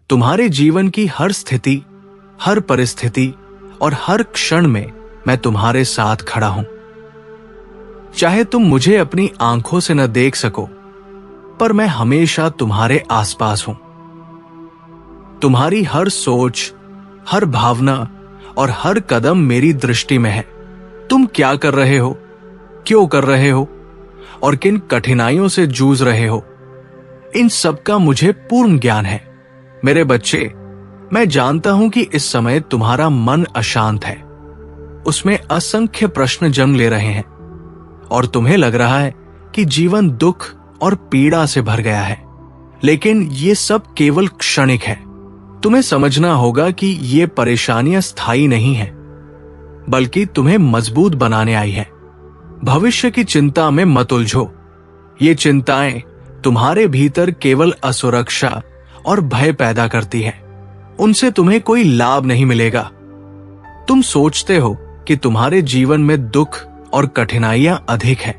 तुम्हारे जीवन की हर स्थिति, हर परिस्थिति और हर क्षण में मैं तुम्हारे साथ खड़ा हूं। चाहे तुम मुझे अपनी आंखों से न देख सको, पर मैं हमेशा तुम्हारे आसपास हूं। तुम्हारी हर सोच, हर भावना और हर कदम मेरी दृष्टि में है। तुम क्या कर रहे हो, क्यों कर रहे हो और किन कठिनाइयों से जूझ रहे हो, इन सब का मुझे पूर्ण ज्ञान है। मेरे बच्चे, मैं जानता हूं कि इस समय तुम्हारा मन अशांत है, उसमें असंख्य प्रश्न जन्म ले रहे हैं और तुम्हें लग रहा है कि जीवन दुख और पीड़ा से भर गया है। लेकिन ये सब केवल क्षणिक है। तुम्हें समझना होगा कि ये परेशानियां स्थायी नहीं हैं, बल्कि तुम्हें मजबूत बनाने आई है। भविष्य की चिंता में मत उलझो। ये चिंताएं तुम्हारे भीतर केवल असुरक्षा और भय पैदा करती है। उनसे तुम्हें कोई लाभ नहीं मिलेगा। तुम सोचते हो कि तुम्हारे जीवन में दुख और कठिनाइयां अधिक है,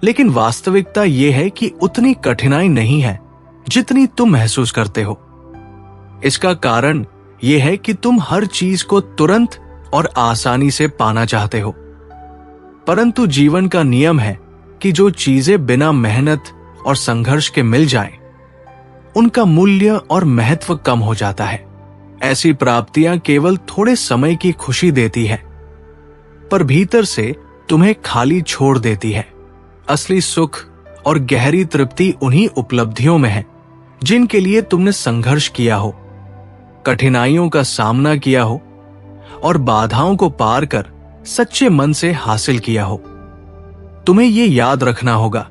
लेकिन वास्तविकता यह है कि उतनी कठिनाई नहीं है जितनी तुम महसूस करते हो। इसका कारण यह है कि तुम हर चीज को तुरंत और आसानी से पाना चाहते हो, परंतु जीवन का नियम है कि जो चीजें बिना मेहनत और संघर्ष के मिल जाएं, उनका मूल्य और महत्व कम हो जाता है। ऐसी प्राप्तियां केवल थोड़े समय की खुशी देती है, पर भीतर से तुम्हें खाली छोड़ देती है। असली सुख और गहरी तृप्ति उन्हीं उपलब्धियों में है जिनके लिए तुमने संघर्ष किया हो, कठिनाइयों का सामना किया हो और बाधाओं को पार कर सच्चे मन से हासिल किया हो। तुम्हें ये याद रखना होगा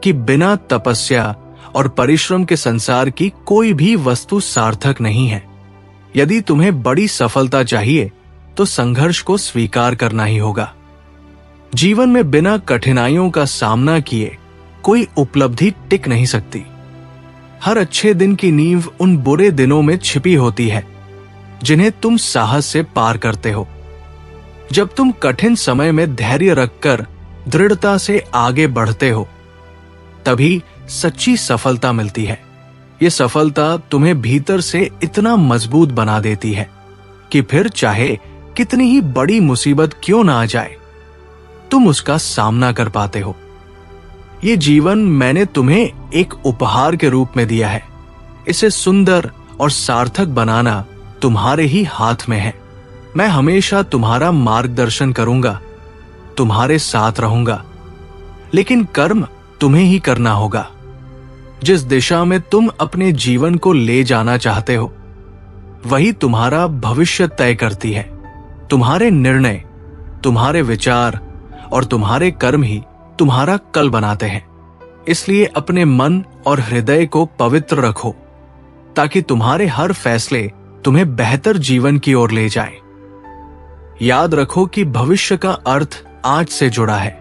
कि बिना तपस्या और परिश्रम के संसार की कोई भी वस्तु सार्थक नहीं है। यदि तुम्हें बड़ी सफलता चाहिए तो संघर्ष को स्वीकार करना ही होगा। जीवन में बिना कठिनाइयों का सामना किए कोई उपलब्धि टिक नहीं सकती। हर अच्छे दिन की नींव उन बुरे दिनों में छिपी होती है जिन्हें तुम साहस से पार करते हो। जब तुम कठिन समय में धैर्य रखकर दृढ़ता से आगे बढ़ते हो, तभी सच्ची सफलता मिलती है। ये सफलता तुम्हें भीतर से इतना मजबूत बना देती है कि फिर चाहे कितनी ही बड़ी मुसीबत क्यों ना आ जाए, तुम उसका सामना कर पाते हो। ये जीवन मैंने तुम्हें एक उपहार के रूप में दिया है। इसे सुंदर और सार्थक बनाना तुम्हारे ही हाथ में है। मैं हमेशा तुम्हारा मार्गदर्शन करूंगा, तुम्हारे साथ रहूंगा, लेकिन कर्म तुम्हें ही करना होगा। जिस दिशा में तुम अपने जीवन को ले जाना चाहते हो, वही तुम्हारा भविष्य तय करती है। तुम्हारे निर्णय, तुम्हारे विचार और तुम्हारे कर्म ही तुम्हारा कल बनाते हैं। इसलिए अपने मन और हृदय को पवित्र रखो, ताकि तुम्हारे हर फैसले तुम्हें बेहतर जीवन की ओर ले जाएं। याद रखो कि भविष्य का अर्थ आज से जुड़ा है।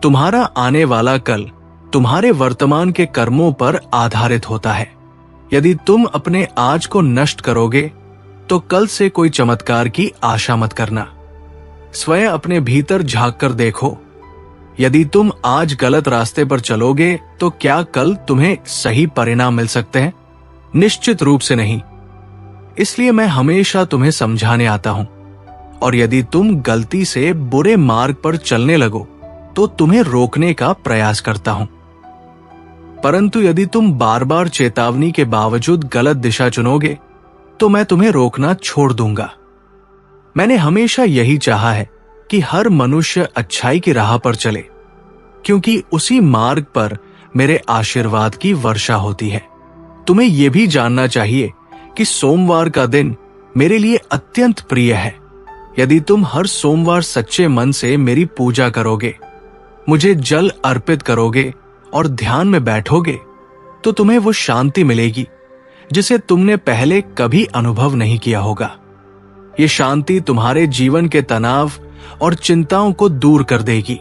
तुम्हारा आने वाला कल तुम्हारे वर्तमान के कर्मों पर आधारित होता है। यदि तुम अपने आज को नष्ट करोगे तो कल से कोई चमत्कार की आशा मत करना। स्वयं अपने भीतर झांक कर देखो। यदि तुम आज गलत रास्ते पर चलोगे तो क्या कल तुम्हें सही परिणाम मिल सकते हैं? निश्चित रूप से नहीं। इसलिए मैं हमेशा तुम्हें समझाने आता हूं, और यदि तुम गलती से बुरे मार्ग पर चलने लगो तो तुम्हें रोकने का प्रयास करता हूं। परंतु यदि तुम बार बार चेतावनी के बावजूद गलत दिशा चुनोगे तो मैं तुम्हें रोकना छोड़ दूंगा। मैंने हमेशा यही चाहा है कि हर मनुष्य अच्छाई की राह पर चले, क्योंकि उसी मार्ग पर मेरे आशीर्वाद की वर्षा होती है। तुम्हें यह भी जानना चाहिए कि सोमवार का दिन मेरे लिए अत्यंत प्रिय है। यदि तुम हर सोमवार सच्चे मन से मेरी पूजा करोगे, मुझे जल अर्पित करोगे और ध्यान में बैठोगे, तो तुम्हें वो शांति मिलेगी जिसे तुमने पहले कभी अनुभव नहीं किया होगा। ये शांति तुम्हारे जीवन के तनाव और चिंताओं को दूर कर देगी।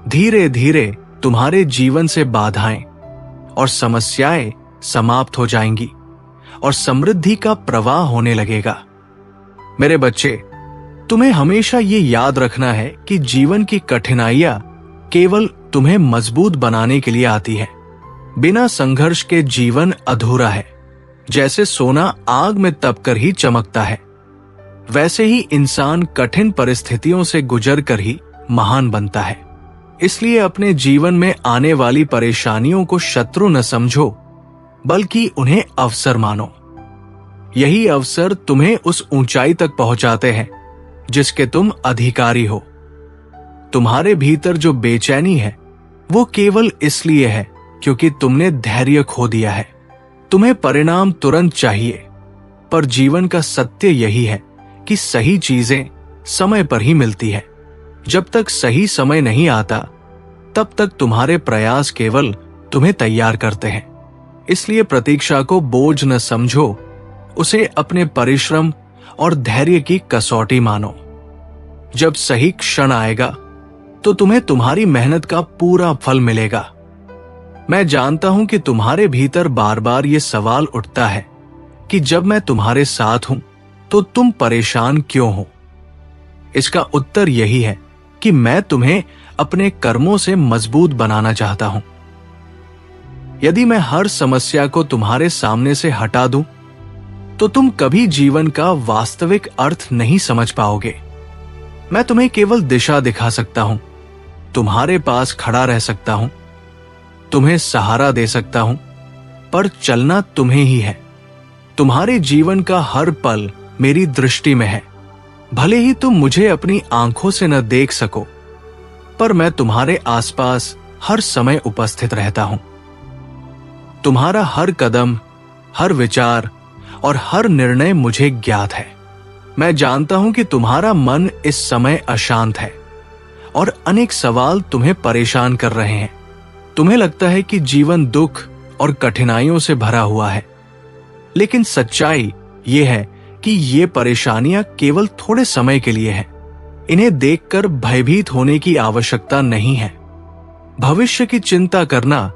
धीरे धीरे तुम्हारे जीवन से बाधाएं और समस्याएं समाप्त हो जाएंगी और समृद्धि का प्रवाह होने लगेगा। मेरे बच्चे, तुम्हें हमेशा ये याद रखना है कि जीवन की कठिनाइयां केवल तुम्हें मजबूत बनाने के लिए आती है। बिना संघर्ष के जीवन अधूरा है। जैसे सोना आग में तपकर ही चमकता है, वैसे ही इंसान कठिन परिस्थितियों से गुजर कर ही महान बनता है। इसलिए अपने जीवन में आने वाली परेशानियों को शत्रु न समझो, बल्कि उन्हें अवसर मानो। यही अवसर तुम्हें उस ऊंचाई तक पहुंचाते हैं जिसके तुम अधिकारी हो। तुम्हारे भीतर जो बेचैनी है वो केवल इसलिए है क्योंकि तुमने धैर्य खो दिया है। तुम्हें परिणाम तुरंत चाहिए, पर जीवन का सत्य यही है कि सही चीजें समय पर ही मिलती है। जब तक सही समय नहीं आता, तब तक तुम्हारे प्रयास केवल तुम्हें तैयार करते हैं। इसलिए प्रतीक्षा को बोझ न समझो, उसे अपने परिश्रम और धैर्य की कसौटी मानो। जब सही क्षण आएगा तो तुम्हें तुम्हारी मेहनत का पूरा फल मिलेगा। मैं जानता हूं कि तुम्हारे भीतर बार बार ये सवाल उठता है कि जब मैं तुम्हारे साथ हूं तो तुम परेशान क्यों हो। इसका उत्तर यही है कि मैं तुम्हें अपने कर्मों से मजबूत बनाना चाहता हूं। यदि मैं हर समस्या को तुम्हारे सामने से हटा दूं, तो तुम कभी जीवन का वास्तविक अर्थ नहीं समझ पाओगे। मैं तुम्हें केवल दिशा दिखा सकता हूं, तुम्हारे पास खड़ा रह सकता हूं, तुम्हें सहारा दे सकता हूं, पर चलना तुम्हें ही है। तुम्हारे जीवन का हर पल मेरी दृष्टि में है। भले ही तुम मुझे अपनी आंखों से न देख सको, पर मैं तुम्हारे आसपास हर समय उपस्थित रहता हूं। तुम्हारा हर कदम, हर विचार और हर निर्णय मुझे ज्ञात है। मैं जानता हूं कि तुम्हारा मन इस समय अशांत है और अनेक सवाल तुम्हें परेशान कर रहे हैं। तुम्हें लगता है कि जीवन दुख और कठिनाइयों से भरा हुआ है, लेकिन सच्चाई यह है कि ये परेशानियां केवल थोड़े समय के लिए हैं। इन्हें देखकर भयभीत होने की आवश्यकता नहीं है। भविष्य की चिंता करना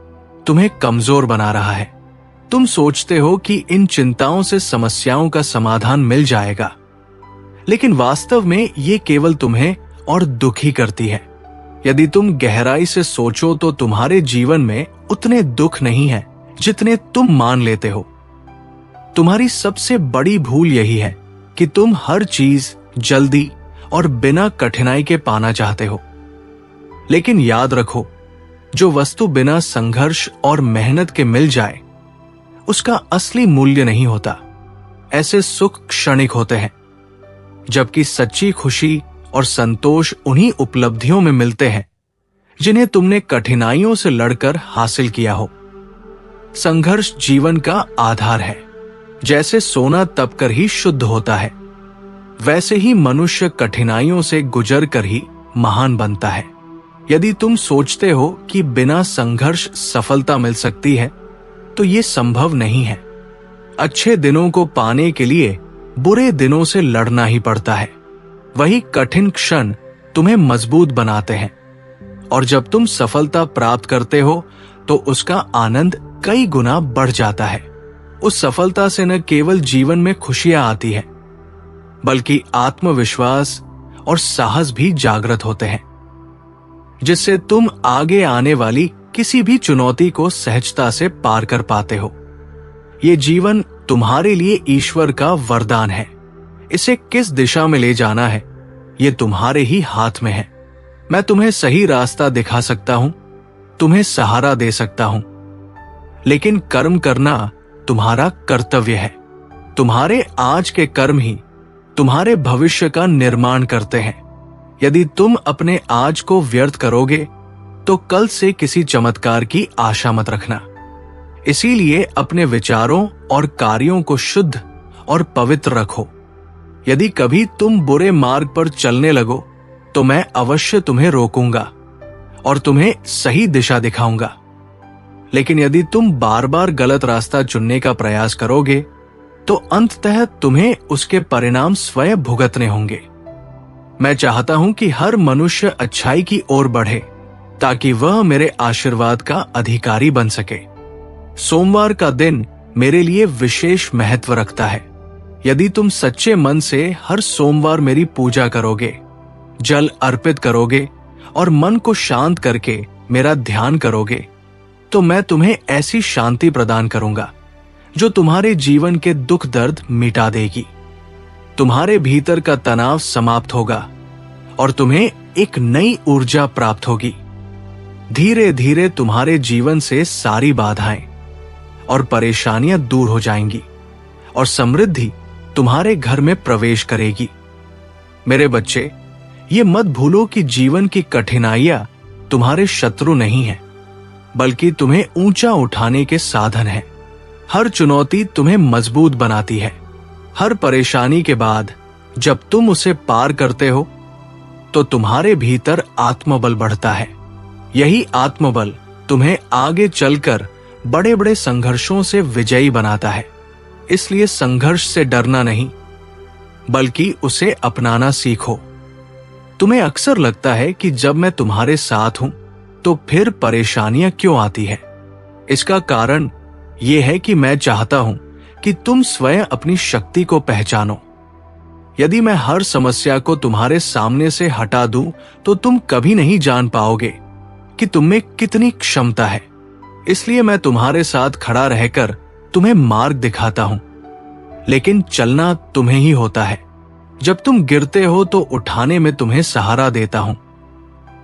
तुम्हें कमजोर बना रहा है। तुम सोचते हो कि इन चिंताओं से समस्याओं का समाधान मिल जाएगा, लेकिन वास्तव में ये केवल तुम्हें और दुखी करती है। यदि तुम गहराई से सोचो तो तुम्हारे जीवन में उतने दुख नहीं है जितने तुम मान लेते हो। तुम्हारी सबसे बड़ी भूल यही है कि तुम हर चीज जल्दी और बिना कठिनाई के पाना चाहते हो। लेकिन याद रखो, जो वस्तु बिना संघर्ष और मेहनत के मिल जाए, उसका असली मूल्य नहीं होता। ऐसे सुख क्षणिक होते हैं, जबकि सच्ची खुशी और संतोष उन्हीं उपलब्धियों में मिलते हैं जिन्हें तुमने कठिनाइयों से लड़कर हासिल किया हो। संघर्ष जीवन का आधार है। जैसे सोना तपकर ही शुद्ध होता है, वैसे ही मनुष्य कठिनाइयों से गुजर कर ही महान बनता है। यदि तुम सोचते हो कि बिना संघर्ष सफलता मिल सकती है, तो ये संभव नहीं है। अच्छे दिनों को पाने के लिए बुरे दिनों से लड़ना ही पड़ता है। वही कठिन क्षण तुम्हें मजबूत बनाते हैं, और जब तुम सफलता प्राप्त करते हो तो उसका आनंद कई गुना बढ़ जाता है। उस सफलता से न केवल जीवन में खुशियां आती है, बल्कि आत्मविश्वास और साहस भी जागृत होते हैं, जिससे तुम आगे आने वाली किसी भी चुनौती को सहजता से पार कर पाते हो। ये जीवन तुम्हारे लिए ईश्वर का वरदान है। इसे किस दिशा में ले जाना है, ये तुम्हारे ही हाथ में है। मैं तुम्हें सही रास्ता दिखा सकता हूं, तुम्हें सहारा दे सकता हूं, लेकिन कर्म करना तुम्हारा कर्तव्य है। तुम्हारे आज के कर्म ही तुम्हारे भविष्य का निर्माण करते हैं। यदि तुम अपने आज को व्यर्थ करोगे तो कल से किसी चमत्कार की आशा मत रखना। इसीलिए अपने विचारों और कार्यों को शुद्ध और पवित्र रखो। यदि कभी तुम बुरे मार्ग पर चलने लगो तो मैं अवश्य तुम्हें रोकूंगा और तुम्हें सही दिशा दिखाऊंगा। लेकिन यदि तुम बार बार गलत रास्ता चुनने का प्रयास करोगे तो अंततः तुम्हें उसके परिणाम स्वयं भुगतने होंगे। मैं चाहता हूं कि हर मनुष्य अच्छाई की ओर बढ़े ताकि वह मेरे आशीर्वाद का अधिकारी बन सके। सोमवार का दिन मेरे लिए विशेष महत्व रखता है। यदि तुम सच्चे मन से हर सोमवार मेरी पूजा करोगे, जल अर्पित करोगे और मन को शांत करके मेरा ध्यान करोगे, तो मैं तुम्हें ऐसी शांति प्रदान करूंगा जो तुम्हारे जीवन के दुख दर्द मिटा देगी। तुम्हारे भीतर का तनाव समाप्त होगा और तुम्हें एक नई ऊर्जा प्राप्त होगी। धीरे धीरे तुम्हारे जीवन से सारी बाधाएं और परेशानियां दूर हो जाएंगी और समृद्धि तुम्हारे घर में प्रवेश करेगी। मेरे बच्चे, ये मत भूलो कि जीवन की कठिनाइयां तुम्हारे शत्रु नहीं हैं, बल्कि तुम्हें ऊंचा उठाने के साधन हैं। हर चुनौती तुम्हें मजबूत बनाती है। हर परेशानी के बाद जब तुम उसे पार करते हो तो तुम्हारे भीतर आत्मबल बढ़ता है। यही आत्मबल तुम्हें आगे चलकर बड़े बड़े संघर्षों से विजयी बनाता है। इसलिए संघर्ष से डरना नहीं, बल्कि उसे अपनाना सीखो। तुम्हें अक्सर लगता है कि जब मैं तुम्हारे साथ हूं तो फिर परेशानियां क्यों आती है। इसका कारण यह है कि मैं चाहता हूं कि तुम स्वयं अपनी शक्ति को पहचानो। यदि मैं हर समस्या को तुम्हारे सामने से हटा दूं तो तुम कभी नहीं जान पाओगे कि तुम में कितनी क्षमता है। इसलिए मैं तुम्हारे साथ खड़ा रहकर तुम्हें मार्ग दिखाता हूं, लेकिन चलना तुम्हें ही होता है। जब तुम गिरते हो तो उठाने में तुम्हें सहारा देता हूं,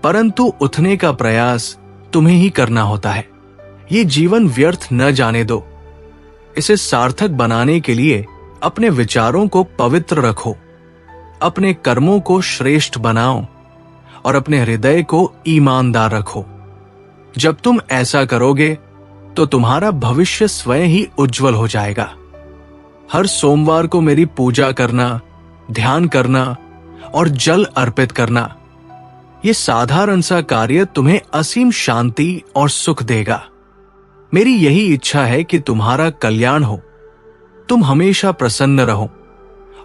परंतु उठने का प्रयास तुम्हें ही करना होता है। ये जीवन व्यर्थ न जाने दो। इसे सार्थक बनाने के लिए अपने विचारों को पवित्र रखो, अपने कर्मों को श्रेष्ठ बनाओ और अपने हृदय को ईमानदार रखो। जब तुम ऐसा करोगे तो तुम्हारा भविष्य स्वयं ही उज्जवल हो जाएगा। हर सोमवार को मेरी पूजा करना, ध्यान करना और जल अर्पित करना, ये साधारण सा कार्य तुम्हें असीम शांति और सुख देगा। मेरी यही इच्छा है कि तुम्हारा कल्याण हो, तुम हमेशा प्रसन्न रहो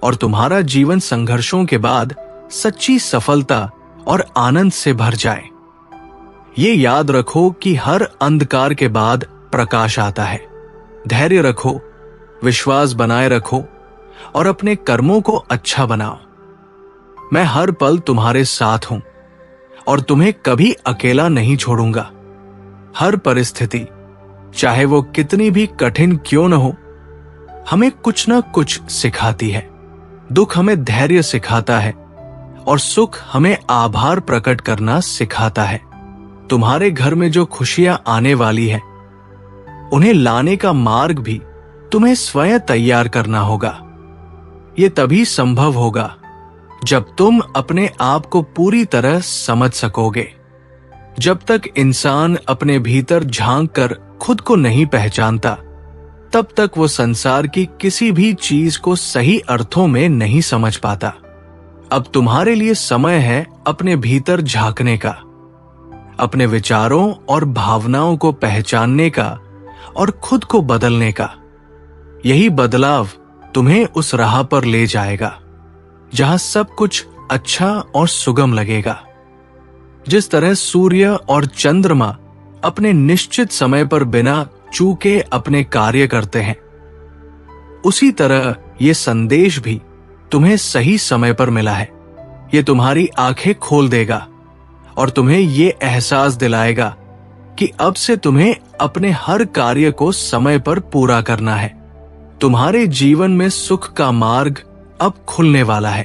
और तुम्हारा जीवन संघर्षों के बाद सच्ची सफलता और आनंद से भर जाए। ये याद रखो कि हर अंधकार के बाद प्रकाश आता है। धैर्य रखो, विश्वास बनाए रखो और अपने कर्मों को अच्छा बनाओ। मैं हर पल तुम्हारे साथ हूं और तुम्हें कभी अकेला नहीं छोड़ूंगा। हर परिस्थिति, चाहे वो कितनी भी कठिन क्यों न हो, हमें कुछ न कुछ सिखाती है। दुख हमें धैर्य सिखाता है और सुख हमें आभार प्रकट करना सिखाता है। तुम्हारे घर में जो खुशियां आने वाली है, उन्हें लाने का मार्ग भी तुम्हें स्वयं तैयार करना होगा। ये तभी संभव होगा जब तुम अपने आप को पूरी तरह समझ सकोगे। जब तक इंसान अपने भीतर झांक कर खुद को नहीं पहचानता, तब तक वो संसार की किसी भी चीज को सही अर्थों में नहीं समझ पाता। अब तुम्हारे लिए समय है अपने भीतर झांकने का, अपने विचारों और भावनाओं को पहचानने का और खुद को बदलने का। यही बदलाव तुम्हें उस राह पर ले जाएगा जहां सब कुछ अच्छा और सुगम लगेगा। जिस तरह सूर्य और चंद्रमा अपने निश्चित समय पर बिना चूके अपने कार्य करते हैं, उसी तरह ये संदेश भी तुम्हें सही समय पर मिला है। ये तुम्हारी आंखें खोल देगा और तुम्हें ये एहसास दिलाएगा कि अब से तुम्हें अपने हर कार्य को समय पर पूरा करना है। तुम्हारे जीवन में सुख का मार्ग अब खुलने वाला है।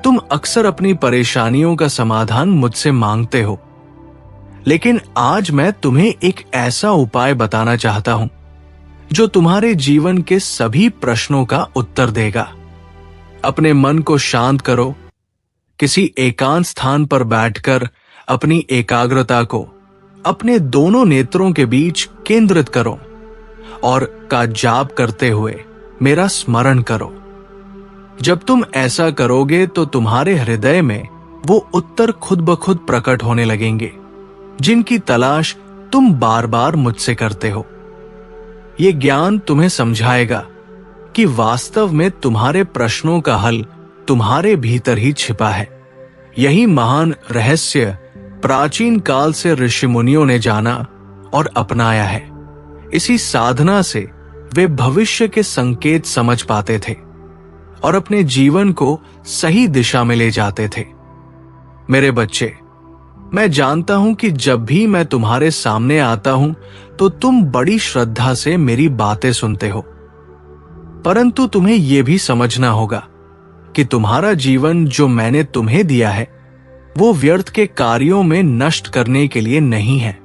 तुम अक्सर अपनी परेशानियों का समाधान मुझसे मांगते हो, लेकिन आज मैं तुम्हें एक ऐसा उपाय बताना चाहता हूं जो तुम्हारे जीवन के सभी प्रश्नों का उत्तर देगा। अपने मन को शांत करो, किसी एकांत स्थान पर बैठकर अपनी एकाग्रता को अपने दोनों नेत्रों के बीच केंद्रित करो और का जाप करते हुए मेरा स्मरण करो। जब तुम ऐसा करोगे तो तुम्हारे हृदय में वो उत्तर खुद ब खुद प्रकट होने लगेंगे जिनकी तलाश तुम बार बार मुझसे करते हो। ये ज्ञान तुम्हें समझाएगा कि वास्तव में तुम्हारे प्रश्नों का हल तुम्हारे भीतर ही छिपा है। यही महान रहस्य प्राचीन काल से ऋषि मुनियों ने जाना और अपनाया है। इसी साधना से वे भविष्य के संकेत समझ पाते थे और अपने जीवन को सही दिशा में ले जाते थे। मेरे बच्चे, मैं जानता हूं कि जब भी मैं तुम्हारे सामने आता हूं तो तुम बड़ी श्रद्धा से मेरी बातें सुनते हो परंतु तुम्हें यह भी समझना होगा कि तुम्हारा जीवन जो मैंने तुम्हें दिया है वो व्यर्थ के कार्यों में नष्ट करने के लिए नहीं है।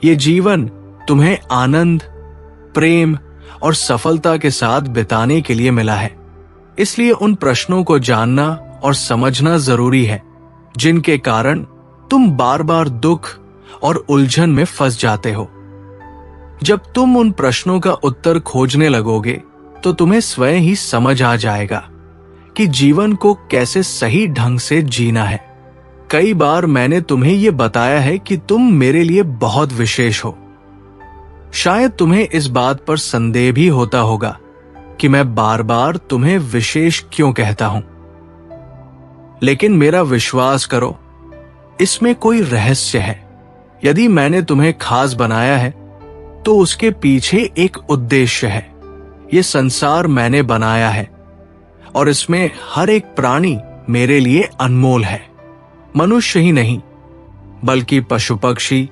ये जीवन तुम्हें आनंद, प्रेम और सफलता के साथ बिताने के लिए मिला है। इसलिए उन प्रश्नों को जानना और समझना जरूरी है जिनके कारण तुम बार बार दुख और उलझन में फंस जाते हो। जब तुम उन प्रश्नों का उत्तर खोजने लगोगे तो तुम्हें स्वयं ही समझ आ जाएगा कि जीवन को कैसे सही ढंग से जीना है। कई बार मैंने तुम्हें यह बताया है कि तुम मेरे लिए बहुत विशेष हो। शायद तुम्हें इस बात पर संदेह भी होता होगा कि मैं बार बार तुम्हें विशेष क्यों कहता हूं। लेकिन मेरा विश्वास करो, इसमें कोई रहस्य है। यदि मैंने तुम्हें खास बनाया है तो उसके पीछे एक उद्देश्य है। यह संसार मैंने बनाया है और इसमें हर एक प्राणी मेरे लिए अनमोल है। मनुष्य ही नहीं बल्कि पशु पक्षी,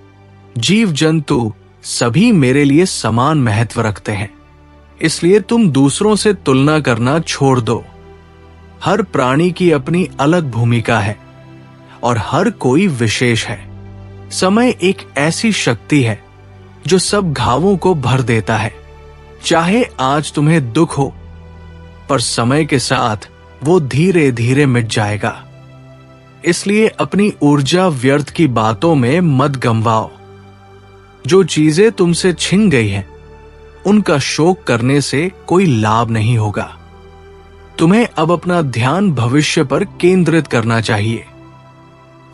जीव जंतु सभी मेरे लिए समान महत्व रखते हैं। इसलिए तुम दूसरों से तुलना करना छोड़ दो। हर प्राणी की अपनी अलग भूमिका है और हर कोई विशेष है। समय एक ऐसी शक्ति है जो सब घावों को भर देता है। चाहे आज तुम्हें दुख हो, पर समय के साथ वो धीरे धीरे मिट जाएगा। इसलिए अपनी ऊर्जा व्यर्थ की बातों में मत गंवाओ। जो चीजें तुमसे छिन गई हैं, उनका शोक करने से कोई लाभ नहीं होगा। तुम्हें अब अपना ध्यान भविष्य पर केंद्रित करना चाहिए।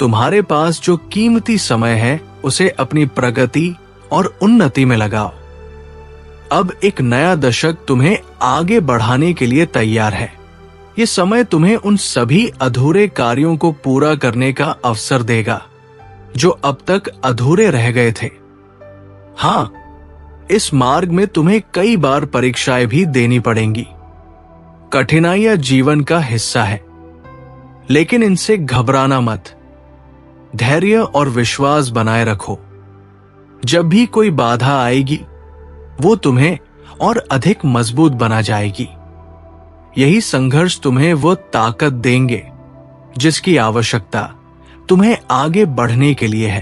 तुम्हारे पास जो कीमती समय है उसे अपनी प्रगति और उन्नति में लगाओ। अब एक नया दशक तुम्हें आगे बढ़ाने के लिए तैयार है। ये समय तुम्हें उन सभी अधूरे कार्यों को पूरा करने का अवसर देगा जो अब तक अधूरे रह गए थे। हां, इस मार्ग में तुम्हें कई बार परीक्षाएं भी देनी पड़ेंगी। कठिनाइयां जीवन का हिस्सा है, लेकिन इनसे घबराना मत। धैर्य और विश्वास बनाए रखो। जब भी कोई बाधा आएगी वो तुम्हें और अधिक मजबूत बना जाएगी। यही संघर्ष तुम्हें वो ताकत देंगे जिसकी आवश्यकता तुम्हें आगे बढ़ने के लिए है।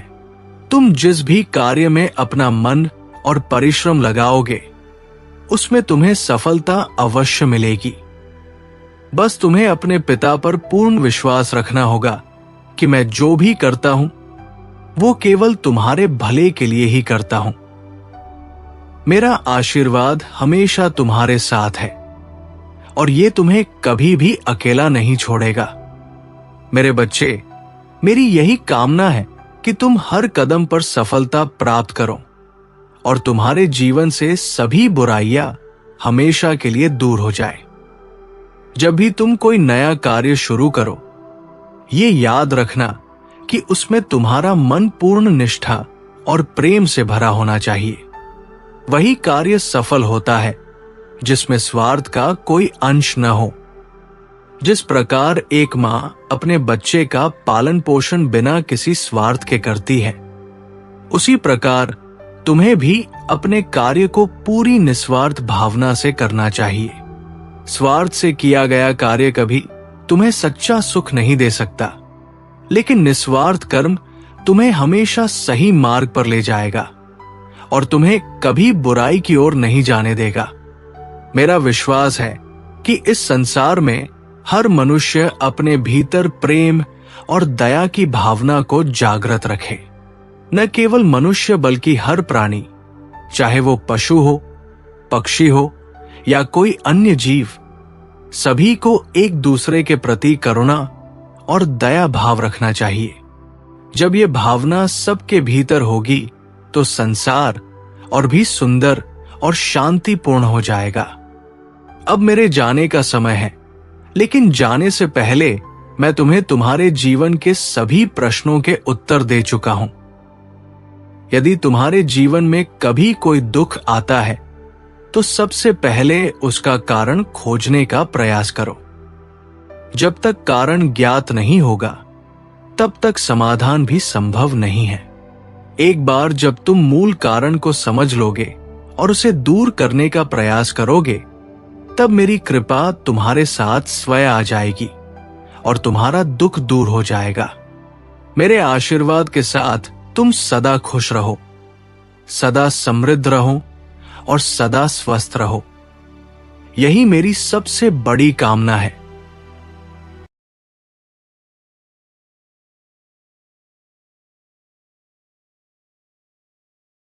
तुम जिस भी कार्य में अपना मन और परिश्रम लगाओगे उसमें तुम्हें सफलता अवश्य मिलेगी। बस तुम्हें अपने पिता पर पूर्ण विश्वास रखना होगा कि मैं जो भी करता हूं वो केवल तुम्हारे भले के लिए ही करता हूं। मेरा आशीर्वाद हमेशा तुम्हारे साथ है और ये तुम्हें कभी भी अकेला नहीं छोड़ेगा। मेरे बच्चे, मेरी यही कामना है कि तुम हर कदम पर सफलता प्राप्त करो और तुम्हारे जीवन से सभी बुराइयां हमेशा के लिए दूर हो जाए। जब भी तुम कोई नया कार्य शुरू करो, ये याद रखना कि उसमें तुम्हारा मन पूर्ण निष्ठा और प्रेम से भरा होना चाहिए। वही कार्य सफल होता है जिसमें स्वार्थ का कोई अंश न हो। जिस प्रकार एक मां अपने बच्चे का पालन पोषण बिना किसी स्वार्थ के करती है, उसी प्रकार तुम्हें भी अपने कार्य को पूरी निस्वार्थ भावना से करना चाहिए। स्वार्थ से किया गया कार्य कभी तुम्हें सच्चा सुख नहीं दे सकता, लेकिन निस्वार्थ कर्म तुम्हें हमेशा सही मार्ग पर ले जाएगा और तुम्हें कभी बुराई की ओर नहीं जाने देगा। मेरा विश्वास है कि इस संसार में हर मनुष्य अपने भीतर प्रेम और दया की भावना को जागृत रखे। न केवल मनुष्य बल्कि हर प्राणी, चाहे वो पशु हो, पक्षी हो या कोई अन्य जीव, सभी को एक दूसरे के प्रति करुणा और दया भाव रखना चाहिए। जब ये भावना सबके भीतर होगी तो संसार और भी सुंदर और शांतिपूर्ण हो जाएगा। अब मेरे जाने का समय है, लेकिन जाने से पहले मैं तुम्हें तुम्हारे जीवन के सभी प्रश्नों के उत्तर दे चुका हूं। यदि तुम्हारे जीवन में कभी कोई दुख आता है तो सबसे पहले उसका कारण खोजने का प्रयास करो। जब तक कारण ज्ञात नहीं होगा तब तक समाधान भी संभव नहीं है। एक बार जब तुम मूल कारण को समझ लोगे और उसे दूर करने का प्रयास करोगे, तब मेरी कृपा तुम्हारे साथ स्वयं आ जाएगी और तुम्हारा दुख दूर हो जाएगा। मेरे आशीर्वाद के साथ तुम सदा खुश रहो, सदा समृद्ध रहो और सदा स्वस्थ रहो। यही मेरी सबसे बड़ी कामना है।